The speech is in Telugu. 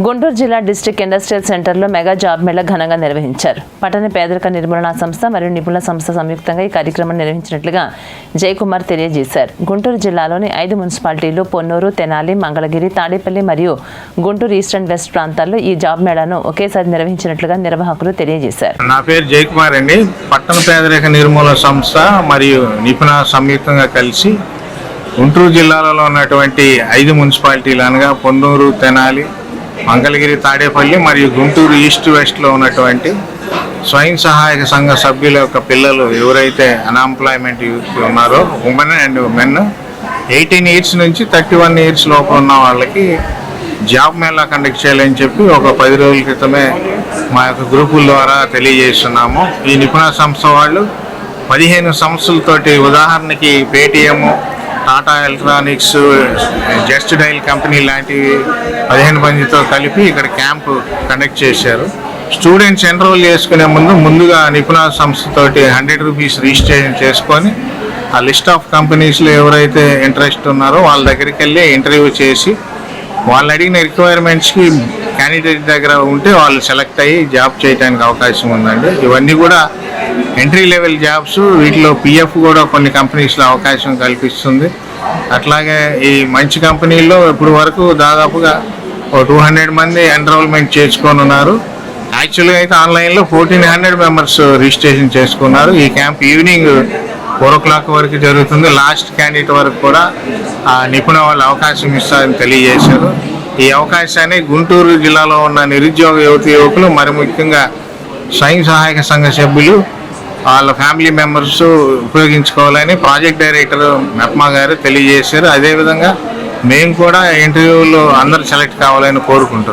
గుంటూరు జిల్లా డిస్ట్రిక్ట్ ఇండస్ట్రియల్ సెంటర్లో మెగా జాబ్ మేళా ఘనంగా నిర్వహించారు. పట్టణ పేదరిక నిర్మూలన సంస్థ మరియు నిపుణుల సంస్థ సంయుక్తంగా ఈ కార్యక్రమం నిర్వహించినట్లుగా జయకుమార్ తెలియజేశారు. గుంటూరు జిల్లాలోని 5 మున్సిపాలిటీలు పొన్నూరు, తెనాలి, మంగళగిరి, తాడేపల్లి మరియు గుంటూరు ఈస్ట్ అండ్ వెస్ట్ ప్రాంతాల్లో ఈ జాబ్ మేళాను ఒకేసారి నిర్వహించినట్లుగా నిర్వాహకులు తెలియజేశారు. నా పేరు జయకుమార్ అండి. పట్టణ పేదరిక నిర్మూలన సంస్థ మరియు నిపుణుల సంయుక్తంగా కలిసి గుంటూరు జిల్లాలో ఉన్నటువంటి 5 మున్సిపాలిటీలు అనగా పొన్నూరు, తెనాలి, మంగళగిరి, తాడేపల్లి మరియు గుంటూరు ఈస్ట్ వెస్ట్లో ఉన్నటువంటి స్వయం సహాయక సంఘ సభ్యుల యొక్క పిల్లలు ఎవరైతే అన్ఎంప్లాయ్మెంట్ యూత్ ఉన్నారో, ఉమెన్ అండ్ మెన్ 18 ఇయర్స్ నుంచి 31 ఇయర్స్ లోపు ఉన్న వాళ్ళకి జాబ్ మేళా కండక్ట్ చేయాలని చెప్పి ఒక 10 రోజుల క్రితమే మా యొక్క గ్రూపుల ద్వారా తెలియజేస్తున్నాము. ఈ నిపుణుల సంస్థ వాళ్ళు 15 సంస్థలతోటి, ఉదాహరణకి Paytm, Tata electronics, just dial company లాంటివి 15 మందితో కలిపి ఇక్కడ క్యాంపు కండక్ట్ చేశారు. స్టూడెంట్స్ ఎన్రోల్ చేసుకునే ముందుగా నిపుణుల సంస్థతోటి 100 రూపీస్ రిజిస్ట్రేషన్ చేసుకొని ఆ లిస్ట్ ఆఫ్ కంపెనీస్లో ఎవరైతే ఇంట్రెస్ట్ ఉన్నారో వాళ్ళ దగ్గరికి వెళ్ళి ఇంటర్వ్యూ చేసి వాళ్ళు అడిగిన రిక్వైర్మెంట్స్కి క్యాండిడేట్ దగ్గర ఉంటే వాళ్ళు సెలెక్ట్ అయ్యి జాబ్ చేయడానికి అవకాశం ఉందండి. ఇవన్నీ కూడా ఎంట్రీ లెవెల్ జాబ్స్. వీటిలో పిఎఫ్ కూడా కొన్ని కంపెనీస్లో అవకాశం కల్పిస్తుంది. అట్లాగే ఈ మంచి కంపెనీల్లో ఇప్పుడు వరకు దాదాపుగా 200 మంది ఎన్రోల్మెంట్ చేసుకొని ఉన్నారు. యాక్చువల్గా అయితే ఆన్లైన్లో 1400 మెంబర్స్ రిజిస్ట్రేషన్ చేసుకున్నారు. ఈ క్యాంప్ ఈవినింగ్ 4 o'clock వరకు జరుగుతుంది. లాస్ట్ క్యాండిడేట్ వరకు కూడా ఆ నిపుణ వాళ్ళు అవకాశం ఇస్తారని తెలియజేశారు. ఈ అవకాశాన్ని గుంటూరు జిల్లాలో ఉన్న నిరుద్యోగ యువకులు, మరి ముఖ్యంగా స్వయం సహాయక సంఘ సభ్యులు, వాళ్ళ ఫ్యామిలీ మెంబర్స్ ఉపయోగించుకోవాలని ప్రాజెక్ట్ డైరెక్టర్ మెప్మా గారు తెలియజేశారు. అదేవిధంగా మేము కూడా ఇంటర్వ్యూలో అందరూ సెలెక్ట్ కావాలని కోరుకుంటున్నాం.